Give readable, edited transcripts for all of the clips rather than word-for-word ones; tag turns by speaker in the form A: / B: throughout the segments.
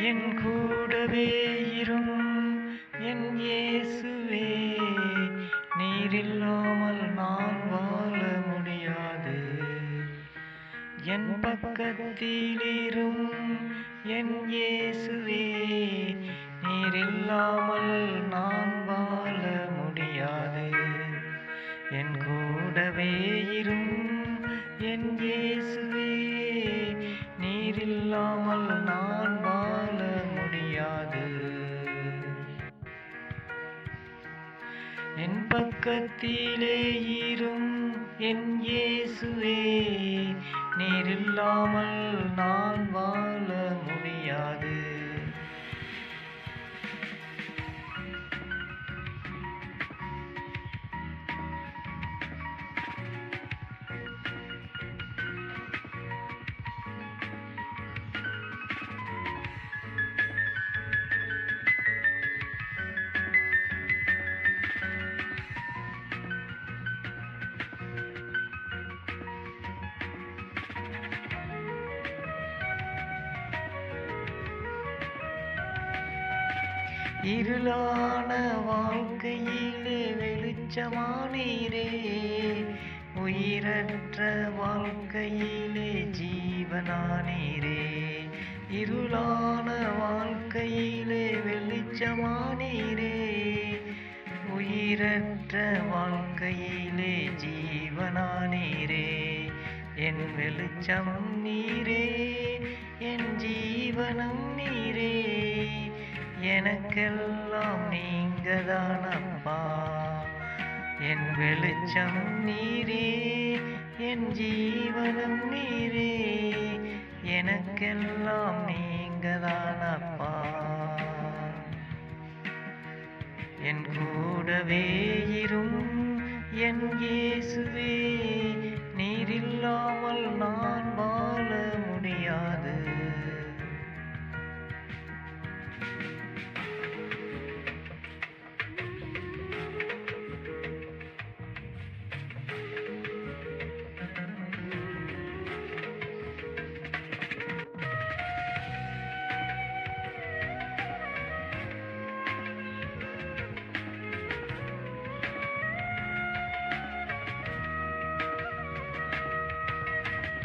A: என் கூடவே இரும் என் இயேசுவே, நீரில்லாமல் நான் வாழ முடியாது. என் பக்கத்திலிரும் என் இயேசுவே, நீரில்லாமல் நான் வாழ முடியாது. என் கூடவே இரும் என் இயேசுவே, நீரில்லாமல் நான் வாழ முடியாது. என் பக்கத்திலே இரும் என் இயேசுவே, நீரில்லாமல் நான் வாழ முடியாது. இருளான வாழ்க்கையிலே வெளிச்சமானீரே, உயிரற்ற வாழ்க்கையிலே ஜீவனானீரே. இருளான வாழ்க்கையிலே வெளிச்சமானீரே, உயிரற்ற வாழ்க்கையிலே ஜீவனானீரே. என் வெளிச்சம் நீரே, என் ஜீவனம் நீரே, எனக்கெல்லாம் நீங்கதான் அப்பா. என் வெளிச்சம் நீரே, என் ஜீவனம் நீரே, எனக்கெல்லாம் நீங்கதான் அப்பா. என் கூடவே இரும் என் இயேசுவே, நீரில்லாமல் நான் வாழ முடியாது.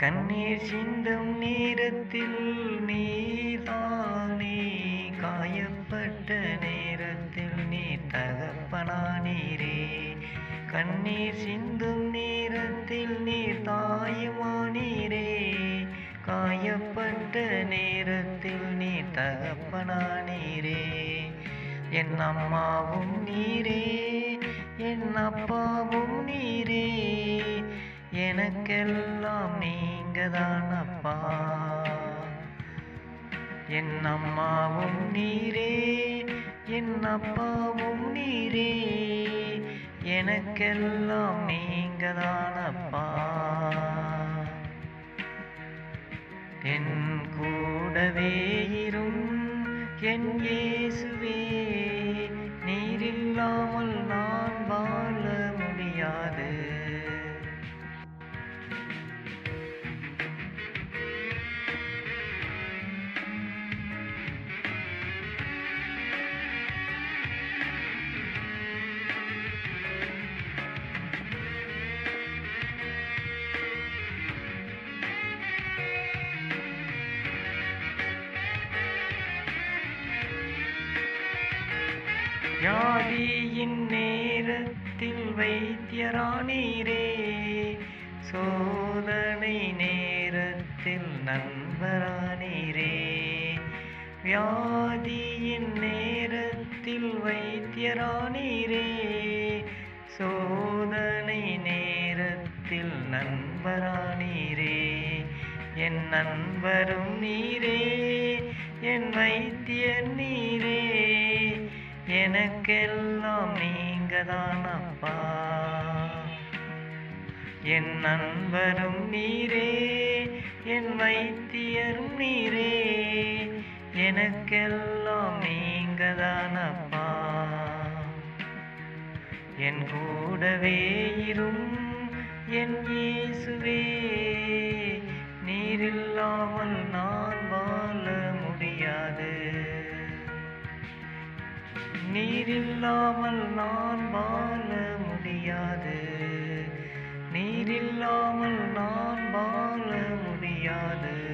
A: கண்ணீர் சிந்தும் நேரத்தில் நீர்தானே, காயப்பட்ட நேரத்தில் நீர் தகப்பனானீரே. கண்ணீர் சிந்தும் நேரத்தில் நீர் தாயுமானீரே, காயப்பட்ட நேரத்தில் நீர் தகப்பனானீரே. என் அம்மாவும் நீரே, என் அப்பாவும் நீரே, எனக்கெல்லாம் நீங்கதான் அப்பா. என் அம்மாவும் நீரே, என் அப்பாவும் நீரே, எனக்கெல்லாம் நீங்கதான் அப்பா. என் கூடவே இரும் என் இயேசுவே, நீரில்லாமல் நான் வாழ முடியாது. வியாதியின் நேரத்தில் வைத்தியரானீரே, சோதனை நேரத்தில் நண்பரானீரே. வியாதியின் நேரத்தில் வைத்தியரானீரே, சோதனை நேரத்தில் நண்பரானீரே. என் நண்பரும் நீரே, என் வைத்தியர் நீரே, எனக்கெல்லாம் நீங்கதான் அப்பா. என் நண்பரும் நீரே, என் வைத்தியரும் நீரே, எனக்கெல்லாம் நீங்கதான் அப்பா. என் கூடவே இரும் என் இயேசுவே, நீரில்லாமல் நான் வாழ முடியாது. நீரில்லாமல் நான் வாழ முடியாது, நீரில்லாமல் நான் வாழ முடியாது.